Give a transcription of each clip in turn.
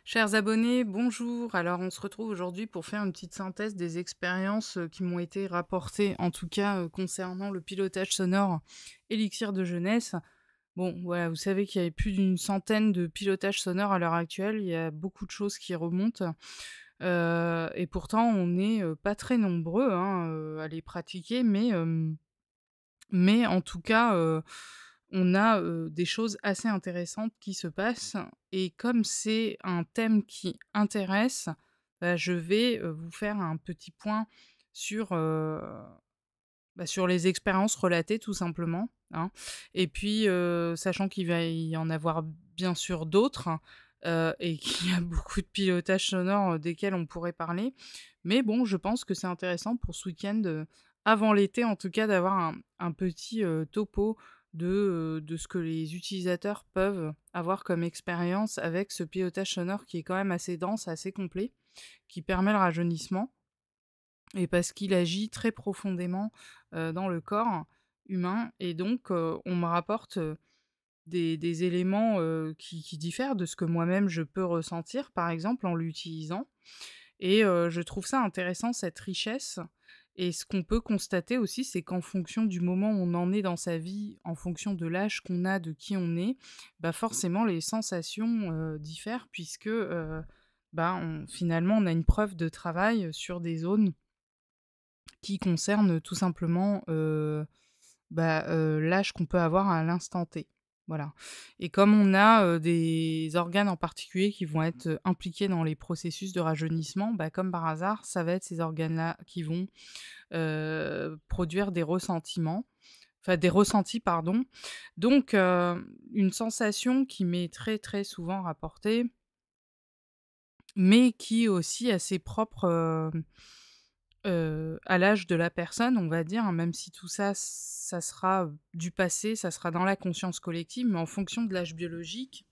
Chers abonnés, bonjour. Alors, on se retrouve aujourd'hui pour faire une petite synthèse des expériences qui m'ont été rapportées, en tout cas concernant le pilotage sonore Élixir de jeunesse. Bon, voilà, vous savez qu'il y a plus d'une centaine de pilotages sonores à l'heure actuelle. Il y a beaucoup de choses qui remontent. Et pourtant, on n'est pas très nombreux hein, à les pratiquer, mais en tout cas, on a, des choses assez intéressantes qui se passent et comme c'est un thème qui intéresse, bah, je vais, vous faire un petit point sur, sur les expériences relatées tout simplement, hein. Et puis, sachant qu'il va y en avoir bien sûr d'autres, et qu'il y a beaucoup de pilotage sonore, desquels on pourrait parler. Mais bon, je pense que c'est intéressant pour ce week-end, avant l'été en tout cas, d'avoir un petit, topo de ce que les utilisateurs peuvent avoir comme expérience avec ce pilotage sonore qui est quand même assez dense, assez complet, qui permet le rajeunissement et parce qu'il agit très profondément, dans le corps humain et donc on me rapporte, des éléments, qui diffèrent de ce que moi-même je peux ressentir, par exemple, en l'utilisant et je trouve ça intéressant, cette richesse et ce qu'on peut constater aussi, c'est qu'en fonction du moment où on en est dans sa vie, en fonction de l'âge qu'on a, de qui on est, bah, forcément les sensations, diffèrent puisque, finalement, on a une preuve de travail, sur des zones qui concerne tout simplement, l'âge qu'on peut avoir à l'instant T. Voilà et comme on a, des organes en particulier qui vont être, impliqués dans les processus de rajeunissement, bah, comme par hasard, ça va être ces organes-là qui vont, produire des ressentiments, enfin des ressentis pardon. Donc une sensation qui m'est très, très souvent rapportée, mais qui aussi a ses propres, à l'âge de la personne, on va dire, hein, même si tout ça, ça sera, du passé, ça sera dans la conscience collective, mais en fonction de l'âge biologique,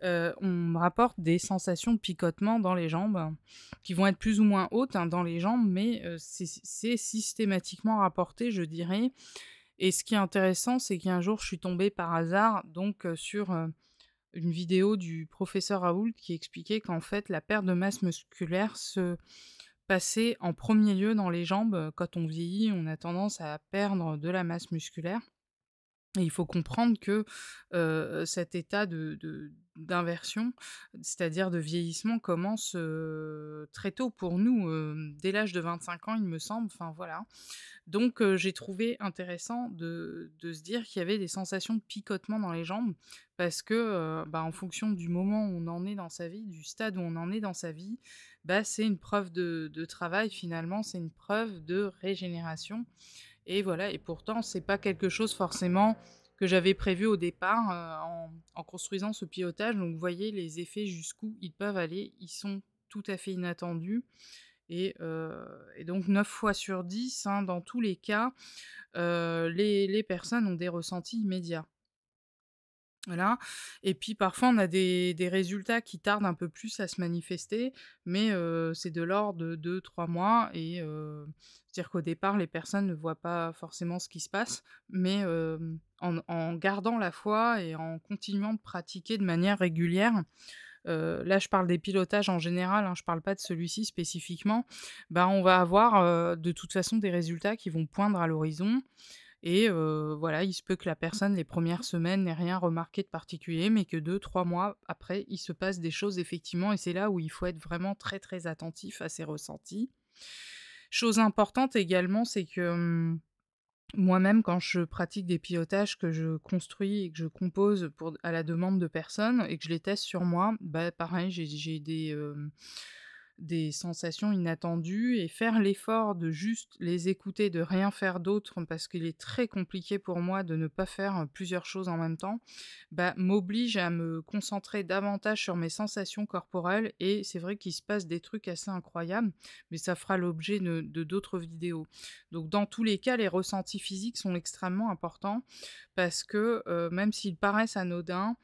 on me rapporte des sensations de picotement dans les jambes, qui vont être plus ou moins hautes, hein, dans les jambes, mais c'est systématiquement rapporté, je dirais et ce qui est intéressant, c'est qu'un jour, je suis tombée par hasard donc sur, une vidéo du professeur Raoult qui expliquait qu'en fait, la perte de masse musculaire se passait en premier lieu dans les jambes. Quand on vieillit, on a tendance à perdre de la masse musculaire et il faut comprendre que, cet état de d'inversion, c'est-à-dire de vieillissement commence, très tôt pour nous, dès l'âge de 25 ans, il me semble, enfin voilà. Donc j'ai trouvé intéressant de se dire qu'il y avait des sensations de picotement dans les jambes parce que, en fonction du moment où on en est dans sa vie, du stade où on en est dans sa vie, bah, c'est une preuve de travail finalement, c'est une preuve de régénération et voilà et pourtant c'est pas quelque chose forcément que j'avais prévu au départ, en construisant ce pilotage donc vous voyez les effets jusqu'où ils peuvent aller, ils sont tout à fait inattendus et donc 9 fois sur 10, hein, dans tous les cas, les personnes ont des ressentis immédiats. Voilà et puis parfois on a des résultats qui tardent un peu plus à se manifester, mais c'est de l'ordre de 2-3 mois et c'est-à-dire qu'au départ les personnes ne voient pas forcément ce qui se passe, mais en gardant la foi et en continuant de pratiquer de manière régulière, là je parle des pilotages en général, hein, je parle pas de celui-ci spécifiquement, on va avoir, de toute façon des résultats qui vont poindre à l'horizon et voilà, il se peut que la personne les premières semaines n'ait rien remarqué de particulier, mais que 2-3 mois après, il se passe des choses effectivement et c'est là où il faut être vraiment très, très attentif à ses ressentis. Chose importante également, c'est que, moi-même quand je pratique des pilotages que je construis et que je compose pour à la demande de personnes et que je les teste sur moi, bah, pareil, j'ai des sensations inattendues et faire l'effort de juste les écouter, de rien faire d'autre parce qu'il est très compliqué pour moi de ne pas faire, plusieurs choses en même temps, m'oblige à me concentrer davantage sur mes sensations corporelles et c'est vrai qu'il se passe des trucs assez incroyables, mais ça fera l'objet de d'autres vidéos. Donc dans tous les cas, les ressentis physiques sont extrêmement importants parce que, même s'ils paraissent anodins,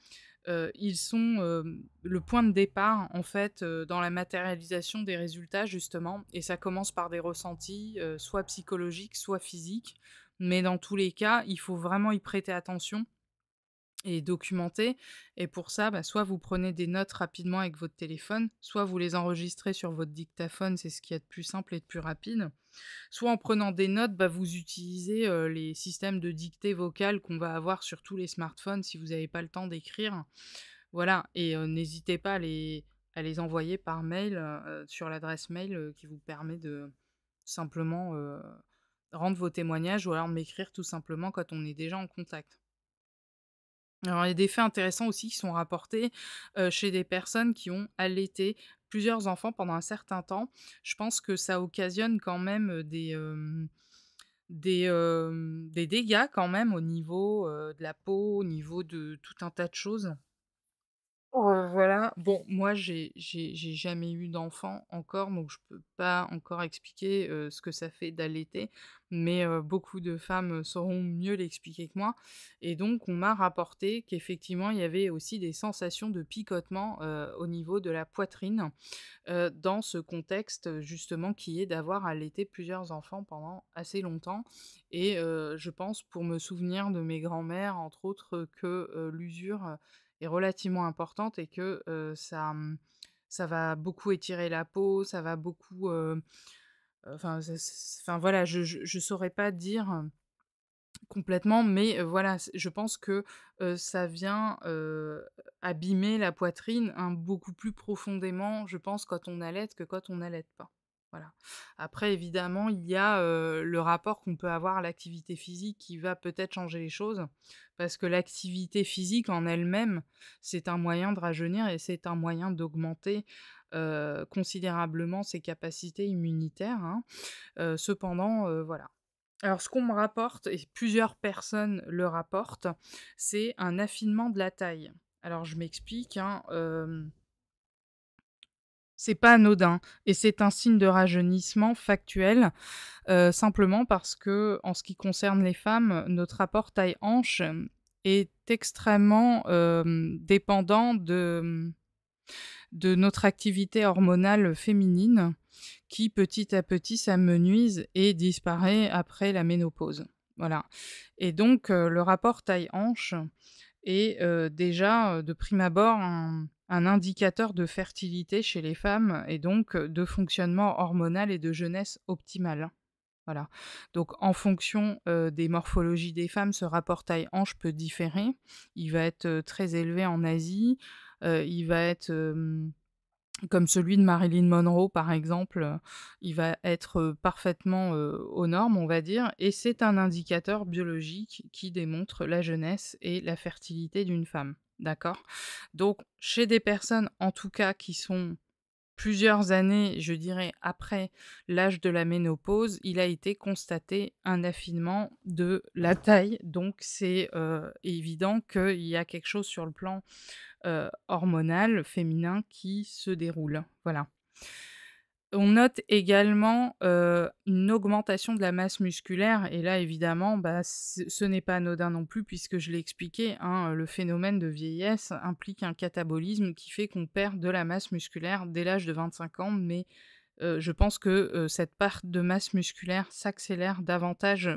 ils sont, le point de départ, en fait, dans la matérialisation des résultats, justement et ça commence par des ressentis, soit psychologiques, soit physiques. Mais dans tous les cas, il faut vraiment y prêter attention et documenté. Et pour ça, bah, soit vous prenez des notes rapidement avec votre téléphone, soit vous les enregistrez sur votre dictaphone, c'est ce qu'il y a de plus simple et de plus rapide. Soit en prenant des notes, bah, vous utilisez, les systèmes de dictée vocale qu'on va avoir sur tous les smartphones si vous n'avez pas le temps d'écrire. Voilà, et n'hésitez pas à les envoyer par mail, sur l'adresse mail, qui vous permet de simplement, rendre vos témoignages ou alors m'écrire tout simplement quand on est déjà en contact. Alors, il y a des faits intéressants aussi qui sont rapportés, chez des personnes qui ont allaité plusieurs enfants pendant un certain temps. Je pense que ça occasionne quand même, des dégâts quand même au niveau, de la peau, au niveau de tout un tas de choses. Voilà. Bon, moi, j'ai jamais eu d'enfant encore, donc je peux pas encore expliquer, ce que ça fait d'allaiter, mais beaucoup de femmes, sauront mieux l'expliquer que moi, et donc on m'a rapporté qu'effectivement, il y avait aussi des sensations de picotement, au niveau de la poitrine, dans ce contexte, justement, qui est d'avoir allaité plusieurs enfants pendant assez longtemps, et je pense, pour me souvenir de mes grands-mères, entre autres, que, l'usure, est relativement importante et que, ça va beaucoup étirer la peau, ça va beaucoup, enfin, enfin voilà, je saurais pas dire, complètement, mais voilà, je pense que, ça vient, abîmer la poitrine, hein, beaucoup plus profondément, je pense, quand on allaite que quand on n'allaite pas. Voilà. Après évidemment, il y a, le rapport qu'on peut avoir à l'activité physique qui va peut-être changer les choses. Parce que l'activité physique en elle-même, c'est un moyen de rajeunir et c'est un moyen d'augmenter, considérablement ses capacités immunitaires, hein. Cependant, voilà. Alors ce qu'on me rapporte, et plusieurs personnes le rapportent, c'est un affinement de la taille. Alors je m'explique, hein, c'est pas anodin et c'est un signe de rajeunissement factuel, simplement parce que, en ce qui concerne les femmes, notre rapport taille-hanche, est extrêmement, dépendant de notre activité hormonale féminine qui, petit à petit, s'amenuise et disparaît après la ménopause. Voilà, et donc le rapport taille-hanche est, déjà, de prime abord, un indicateur de fertilité chez les femmes et donc de fonctionnement hormonal et de jeunesse optimale. Voilà, donc en fonction, des morphologies des femmes, ce rapport taille-hanche peut différer. Il va être, très élevé en Asie, il va être, comme celui de Marilyn Monroe, par exemple, il va être, parfaitement, aux normes, on va dire, et c'est un indicateur biologique qui démontre la jeunesse et la fertilité d'une femme. D'accord? Donc chez des personnes, en tout cas, qui sont plusieurs années, je dirais, après l'âge de la ménopause, il a été constaté un affinement de la taille. Donc c'est, évident qu'il y a quelque chose sur le plan, hormonal féminin qui se déroule. Voilà. On note également, une augmentation de la masse musculaire, et là évidemment, bah, ce n'est pas anodin non plus puisque je l'ai expliqué, hein, le phénomène de vieillesse implique un catabolisme qui fait qu'on perd de la masse musculaire dès l'âge de 25 ans, mais je pense que, cette part de masse musculaire s'accélère davantage,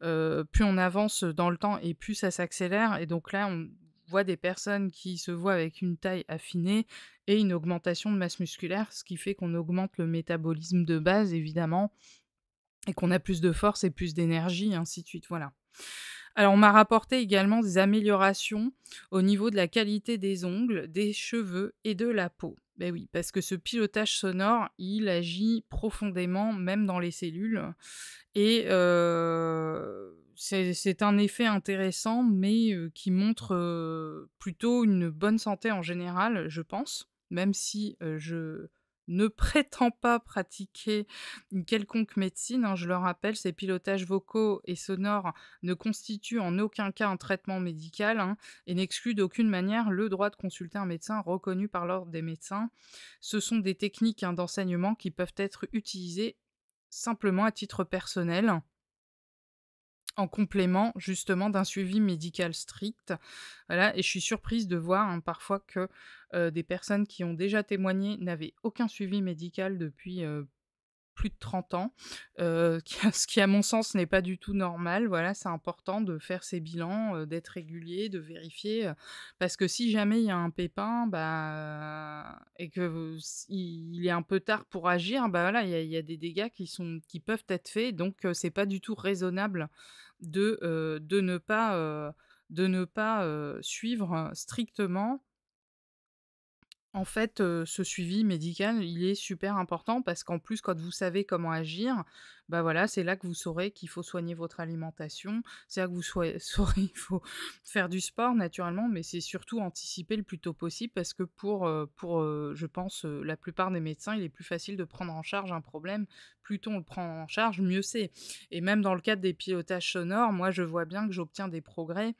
plus on avance dans le temps et plus ça s'accélère, et donc là, on voit des personnes qui se voient avec une taille affinée et une augmentation de masse musculaire, ce qui fait qu'on augmente le métabolisme de base évidemment et qu'on a plus de force et plus d'énergie, ainsi de suite, voilà. Alors on m'a rapporté également des améliorations au niveau de la qualité des ongles, des cheveux et de la peau. Beh oui, parce que ce pilotage sonore, il agit profondément, même dans les cellules, et c'est un effet intéressant, mais qui montre, plutôt une bonne santé en général, je pense. Même si, je ne prétends pas pratiquer une quelconque médecine, hein, je le rappelle, ces pilotages vocaux et sonores ne constituent en aucun cas un traitement médical, hein, et n'excluent d'aucune manière le droit de consulter un médecin reconnu par l'ordre des médecins. Ce sont des techniques, hein, d'enseignement qui peuvent être utilisées simplement à titre personnel, en complément justement d'un suivi médical strict. Voilà, et je suis surprise de voir, hein, parfois que, des personnes qui ont déjà témoigné n'avaient aucun suivi médical depuis, plus de 30 ans, ce qui à mon sens n'est pas du tout normal. Voilà, c'est important de faire ses bilans, d'être régulier, de vérifier, parce que si jamais il y a un pépin, bah, et que il est un peu tard pour agir, bah, voilà, il y a des dégâts qui peuvent être faits, donc c'est pas du tout raisonnable de ne pas, suivre strictement. En fait, ce suivi médical, il est super important parce qu'en plus, quand vous savez comment agir, bah, voilà, c'est là que vous saurez qu'il faut soigner votre alimentation. C'est là que vous saurez qu'il faut faire du sport naturellement, mais c'est surtout anticiper le plus tôt possible parce que je pense, la plupart des médecins, il est plus facile de prendre en charge un problème. Plus tôt on le prend en charge, mieux c'est. Et même dans le cadre des pilotages sonores, moi, je vois bien que j'obtiens des progrès.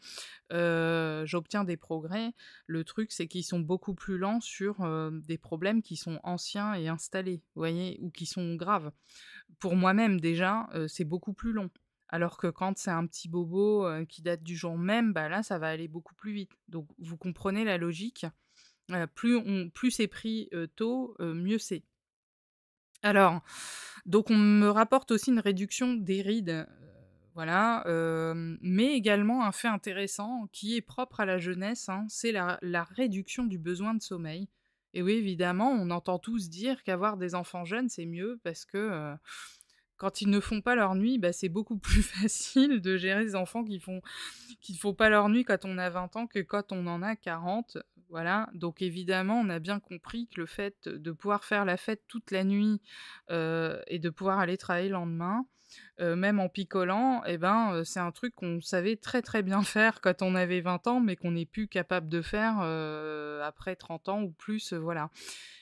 Le truc, c'est qu'ils sont beaucoup plus lents sur, des problèmes qui sont anciens et installés, vous voyez? Ou qui sont graves. Pour moi-même déjà, c'est beaucoup plus long. Alors que quand c'est un petit bobo, qui date du jour même, bah, là, ça va aller beaucoup plus vite. Donc vous comprenez la logique? Plus c'est pris, tôt, mieux c'est. Alors, donc on me rapporte aussi une réduction des rides, voilà, mais également un fait intéressant qui est propre à la jeunesse, hein, c'est la réduction du besoin de sommeil. Et oui, évidemment, on entend tous dire qu'avoir des enfants jeunes, c'est mieux parce que, quand ils ne font pas leur nuit, bah, c'est beaucoup plus facile de gérer les enfants qui ne font pas leur nuit quand on a 20 ans que quand on en a 40. Voilà, donc évidemment, on a bien compris que le fait de pouvoir faire la fête toute la nuit, et de pouvoir aller travailler le lendemain, même en picolant, et ben, c'est un truc qu'on savait très, très bien faire quand on avait 20 ans, mais qu'on n'est plus capable de faire, après 30 ans ou plus, voilà.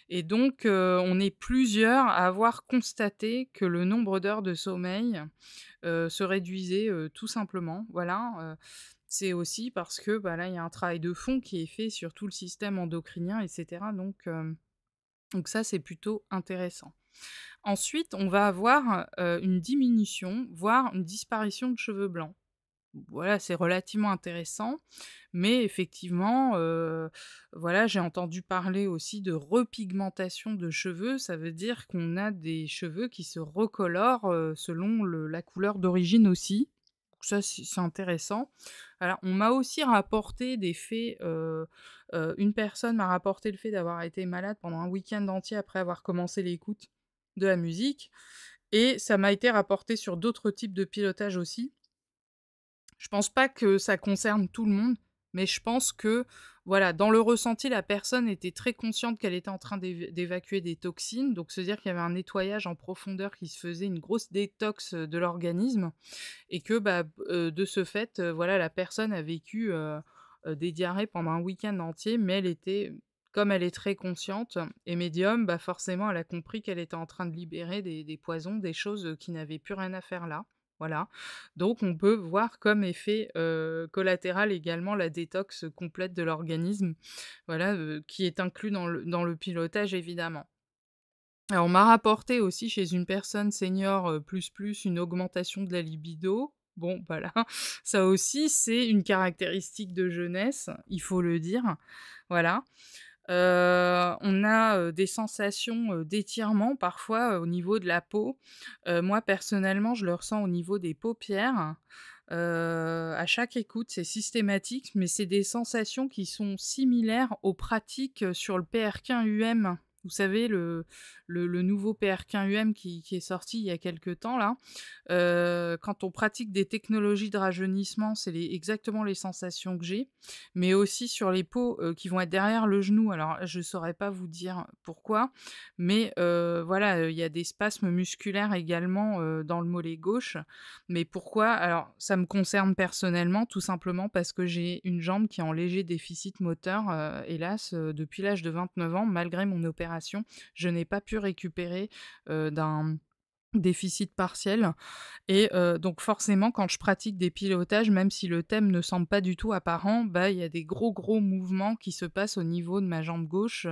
Et donc, on est plusieurs à avoir constaté que le nombre d'heures de sommeil, se réduisait, tout simplement, voilà, c'est aussi parce que, bah, là, il y a un travail de fond qui est fait sur tout le système endocrinien et cetera, donc ça, c'est plutôt intéressant. Ensuite, on va avoir, une diminution, voire une disparition de cheveux blancs. Voilà, c'est relativement intéressant, mais effectivement, voilà, j'ai entendu parler aussi de repigmentation de cheveux. Ça veut dire qu'on a des cheveux qui se recolorent, selon la couleur d'origine aussi. Donc ça, c'est intéressant. Alors, on m'a aussi rapporté des faits, une personne m'a rapporté le fait d'avoir été malade pendant un week-end entier après avoir commencé l'écoute de la musique, et ça m'a été rapporté sur d'autres types de pilotage aussi. Je pense pas que ça concerne tout le monde, mais je pense que, voilà, dans le ressenti, la personne était très consciente qu'elle était en train d'évacuer des toxines, donc se dire qu'il y avait un nettoyage en profondeur qui se faisait, une grosse détox, de l'organisme, et que, bah, de ce fait, voilà, la personne a vécu, des diarrhées pendant un week-end entier, mais comme elle est très consciente et médium, bah, forcément, elle a compris qu'elle était en train de libérer des poisons, des choses, qui n'avaient plus rien à faire là. Voilà. Donc on peut voir comme effet, collatéral également la détox complète de l'organisme, voilà, qui est inclus dans le pilotage évidemment. Alors on m'a rapporté aussi chez une personne senior, une augmentation de la libido. Bon, bah, là, ça aussi c'est une caractéristique de jeunesse, il faut le dire, voilà. On a, des sensations, d'étirement parfois, au niveau de la peau. Moi personnellement, je le ressens au niveau des paupières. À chaque écoute, c'est systématique, mais c'est des sensations qui sont similaires aux pratiques, sur le PRQ-UM. Vous savez, le nouveau PRQ-UM qui est sorti il y a quelque temps là. Quand on pratique des technologies de rajeunissement, c'est exactement les sensations que j'ai, mais aussi sur les peaux, qui vont être derrière le genou. Alors, je saurais pas vous dire pourquoi, mais voilà, il y a des spasmes musculaires également, dans le mollet gauche. Mais pourquoi? Alors, ça me concerne personnellement, tout simplement parce que j'ai une jambe qui est en léger déficit moteur, hélas, depuis l'âge de 29 ans, malgré mon opération. Je n'ai pas pu récupérer, d'un déficit partiel, et donc forcément quand je pratique des pilotages, même si le thème ne semble pas du tout apparent, bah, il y a des gros, gros mouvements qui se passent au niveau de ma jambe gauche,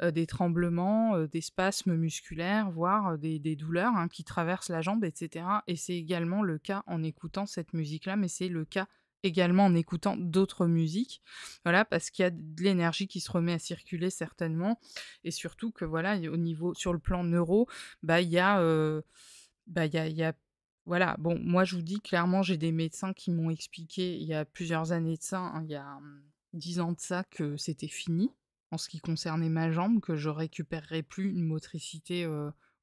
des tremblements, des spasmes musculaires, voire, des douleurs, hein, qui traversent la jambe et cetera, et c'est également le cas en écoutant cette musique-là, mais c'est le cas également en écoutant d'autres musiques. Voilà, parce qu'il y a de l'énergie qui se remet à circuler certainement et surtout que voilà, au niveau sur le plan neuro, bah, il y a voilà, bon, moi je vous dis clairement, j'ai des médecins qui m'ont expliqué il y a plusieurs années de ça, hein, il y a, 10 ans de ça, que c'était fini en ce qui concernait ma jambe, que je récupérerais plus une motricité,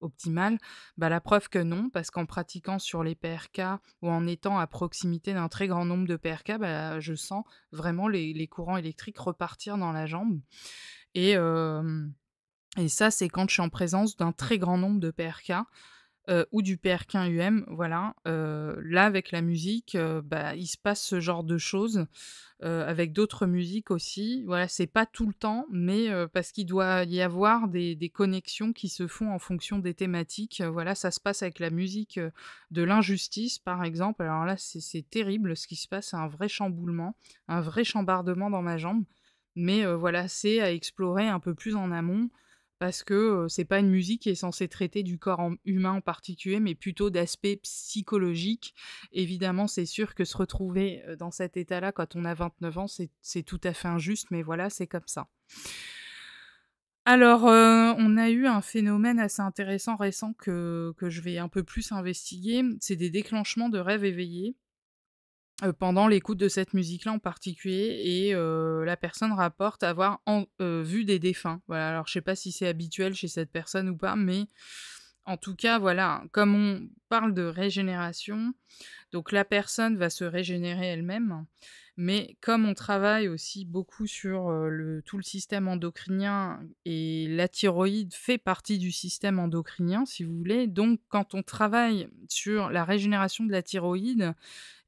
optimale. Bah, la preuve que non, parce qu'en pratiquant sur les PRK ou en étant à proximité d'un très grand nombre de PRK, bah, je sens vraiment les courants électriques repartir dans la jambe et ça, c'est quand je suis en présence d'un très grand nombre de PRK. Ou du PRK-UM, voilà. Là, avec la musique, bah, il se passe ce genre de choses, avec d'autres musiques aussi. Voilà, c'est pas tout le temps, mais parce qu'il doit y avoir des connexions qui se font en fonction des thématiques. Voilà, ça se passe avec la musique, de l'injustice, par exemple. Alors là, c'est terrible ce qui se passe, c'est un vrai chamboulement, un vrai chambardement dans ma jambe. Mais voilà, c'est à explorer un peu plus en amont parce que, c'est pas une musique qui est censée traiter du corps humain en particulier, mais plutôt d'aspects psychologiques. Évidemment, c'est sûr que se retrouver, dans cet état-là quand on a 29 ans, c'est tout à fait injuste, mais voilà, c'est comme ça. Alors, on a eu un phénomène assez intéressant récent que je vais un peu plus investiguer, c'est des déclenchements de rêves éveillés. Pendant l'écoute de cette musique-là en particulier et la personne rapporte avoir vu des défunts. Voilà, alors je sais pas si c'est habituel chez cette personne ou pas, mais en tout cas, voilà, comme on parle de régénération, donc la personne va se régénérer elle-même, mais comme on travaille aussi beaucoup sur, tout le système endocrinien et la thyroïde fait partie du système endocrinien, si vous voulez, donc quand on travaille sur la régénération de la thyroïde,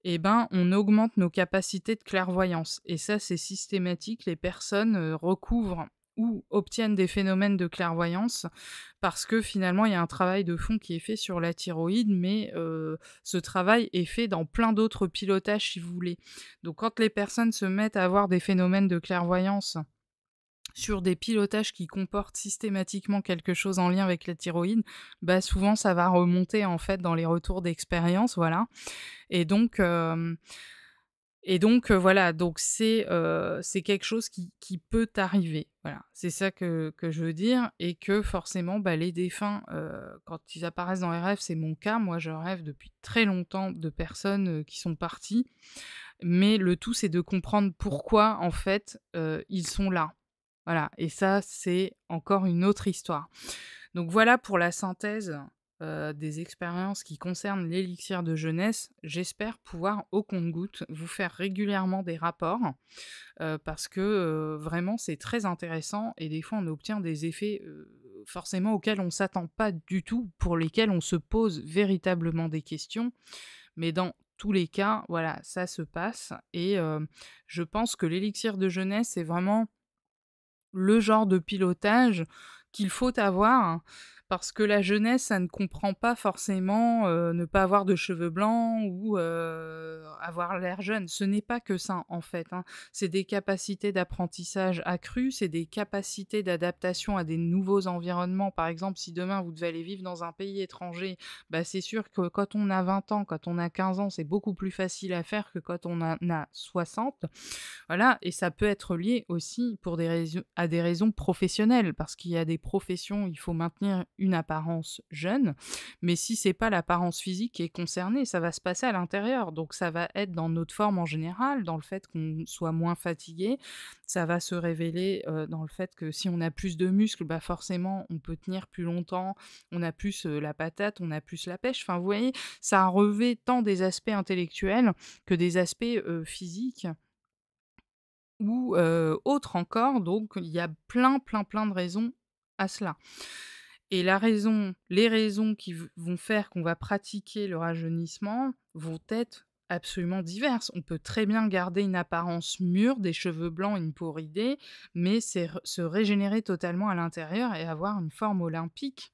eh ben, on augmente nos capacités de clairvoyance et ça, c'est systématique. Les personnes, recouvrent ou obtiennent des phénomènes de clairvoyance parce que finalement, il y a un travail de fond qui est fait sur la thyroïde, mais ce travail est fait dans plein d'autres pilotages, si vous voulez. Donc quand les personnes se mettent à avoir des phénomènes de clairvoyance sur des pilotages qui comportent systématiquement quelque chose en lien avec la thyroïde, bah, souvent ça va remonter, en fait, dans les retours d'expérience, voilà et donc voilà, donc c'est quelque chose qui peut arriver, voilà. C'est ça que je veux dire et que forcément, bah, les défunts, quand ils apparaissent dans les rêves, c'est mon cas. Moi, je rêve depuis très longtemps de personnes, qui sont parties, mais le tout, c'est de comprendre pourquoi, en fait, ils sont là. Voilà et ça, c'est encore une autre histoire. Donc voilà pour la synthèse, des expériences qui concernent l'élixir de jeunesse. J'espère pouvoir, au compte-gouttes, vous faire régulièrement des rapports, parce que, vraiment c'est très intéressant et des fois on obtient des effets, forcément auxquels on ne s'attend pas du tout, pour lesquels on se pose véritablement des questions. Mais dans tous les cas, voilà, ça se passe et je pense que l'élixir de jeunesse, c'est vraiment le genre de pilotage qu'il faut avoir, parce que la jeunesse, ça ne comprend pas forcément, ne pas avoir de cheveux blancs ou, avoir l'air jeune. Ce n'est pas que ça, en fait, hein. C'est des capacités d'apprentissage accrues, c'est des capacités d'adaptation à des nouveaux environnements. Par exemple, si demain vous devez aller vivre dans un pays étranger, bah, c'est sûr que quand on a 20 ans, quand on a 15 ans, c'est beaucoup plus facile à faire que quand on en a 60. Voilà et ça peut être lié aussi pour des raisons à des raisons professionnelles, parce qu'il y a des professions, il faut maintenir une apparence jeune, mais si c'est pas l'apparence physique qui est concernée, ça va se passer à l'intérieur. Donc ça va être dans notre forme en général, dans le fait qu'on soit moins fatigué, ça va se révéler, dans le fait que si on a plus de muscles, bah, forcément on peut tenir plus longtemps, on a plus, la patate, on a plus la pêche. Enfin, vous voyez, ça revêt tant des aspects intellectuels que des aspects, physiques ou autre encore, donc il y a plein, plein, plein de raisons à cela et les raisons qui vont faire qu'on va pratiquer le rajeunissement vont être absolument diverses. On peut très bien garder une apparence mûre, des cheveux blancs, une peau ridée, mais se régénérer totalement à l'intérieur et avoir une forme olympique,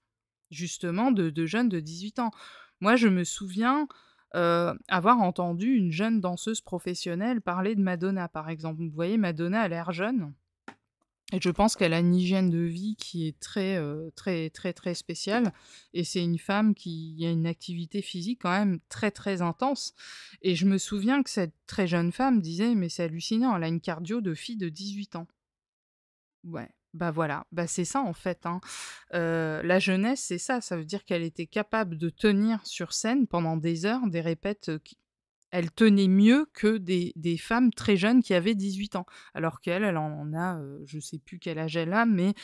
justement de jeunes de 18 ans. Moi, je me souviens, avoir entendu une jeune danseuse professionnelle parler de Madonna, par exemple. Vous voyez, Madonna a l'air jeune et je pense qu'elle a une hygiène de vie qui est très, très, très, très spéciale et c'est une femme qui a une activité physique quand même très, très intense et je me souviens que cette très jeune femme disait: «Mais c'est hallucinant, elle a une cardio de fille de 18 ans». Ouais, bah, voilà, bah, c'est ça en fait, hein. La jeunesse, c'est ça, ça veut dire qu'elle était capable de tenir sur scène pendant des heures, des répètes, qui elle tenait mieux que des femmes très jeunes qui avaient 18 ans. Alors qu'elle, elle en a, je sais plus quel âge elle a, mais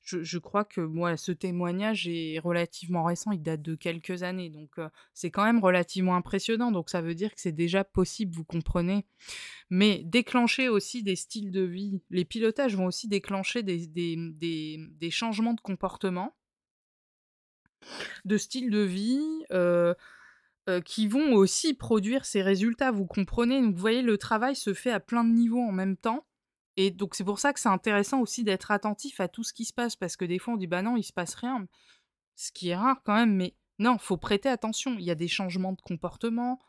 je crois que moi, ce témoignage est relativement récent, il date de quelques années, donc c'est quand même relativement impressionnant, donc ça veut dire que c'est déjà possible, vous comprenez? Mais déclencher aussi des styles de vie, les pilotages vont aussi déclencher des changements de comportement, de style de vie, qui vont aussi produire ces résultats, vous comprenez? Donc vous voyez, le travail se fait à plein de niveaux en même temps et donc c'est pour ça que c'est intéressant aussi d'être attentif à tout ce qui se passe parce que des fois on dit: «Bah non, il se passe rien», ce qui est rare quand même, mais non, faut prêter attention. Il y a des changements de comportement,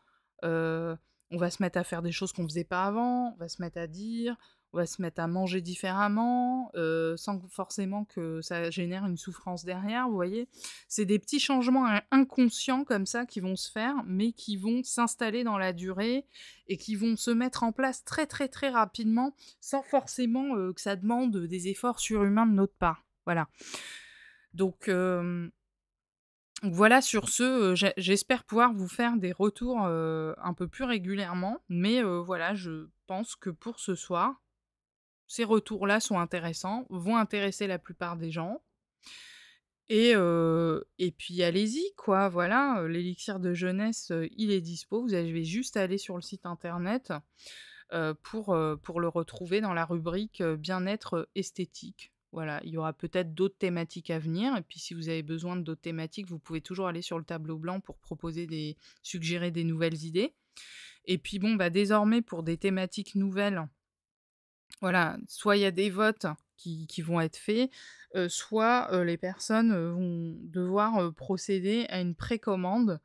heu, on va se mettre à faire des choses qu'on faisait pas avant, on va se mettre à dire, on va se mettre à manger différemment, sans forcément que ça génère une souffrance derrière, vous voyez? C'est des petits changements inconscients comme ça qui vont se faire, mais qui vont s'installer dans la durée et qui vont se mettre en place très, très, très rapidement, sans forcément, que ça demande des efforts surhumains de notre part. Voilà. Donc, voilà, sur ce, j'espère pouvoir vous faire des retours, un peu plus régulièrement, mais voilà, je pense que pour ce soir, ces retours-là sont intéressants, vont intéresser la plupart des gens et puis allez-y quoi, voilà, l'élixir de jeunesse, il est dispo. Vous avez juste à aller sur le site internet, pour le retrouver dans la rubrique, bien-être, esthétique. Voilà, il y aura peut-être d'autres thématiques à venir et puis si vous avez besoin d'autres thématiques, vous pouvez toujours aller sur le tableau blanc pour proposer suggérer des nouvelles idées et puis bon, bah, désormais pour des thématiques nouvelles, voilà, soit il y a des votes qui vont être faits, soit, les personnes, vont devoir, procéder à une précommande,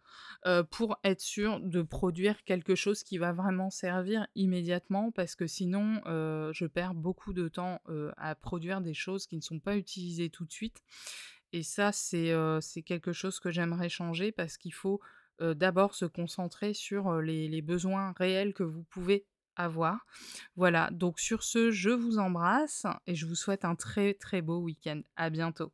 pour être sûr de produire quelque chose qui va vraiment servir immédiatement. Parce que sinon, je perds beaucoup de temps, à produire des choses qui ne sont pas utilisées tout de suite et ça, c'est quelque chose que j'aimerais changer parce qu'il faut, d'abord se concentrer sur, les besoins réels que vous pouvez avoir. Voilà, donc sur ce, je vous embrasse et je vous souhaite un très, très beau week-end. À bientôt.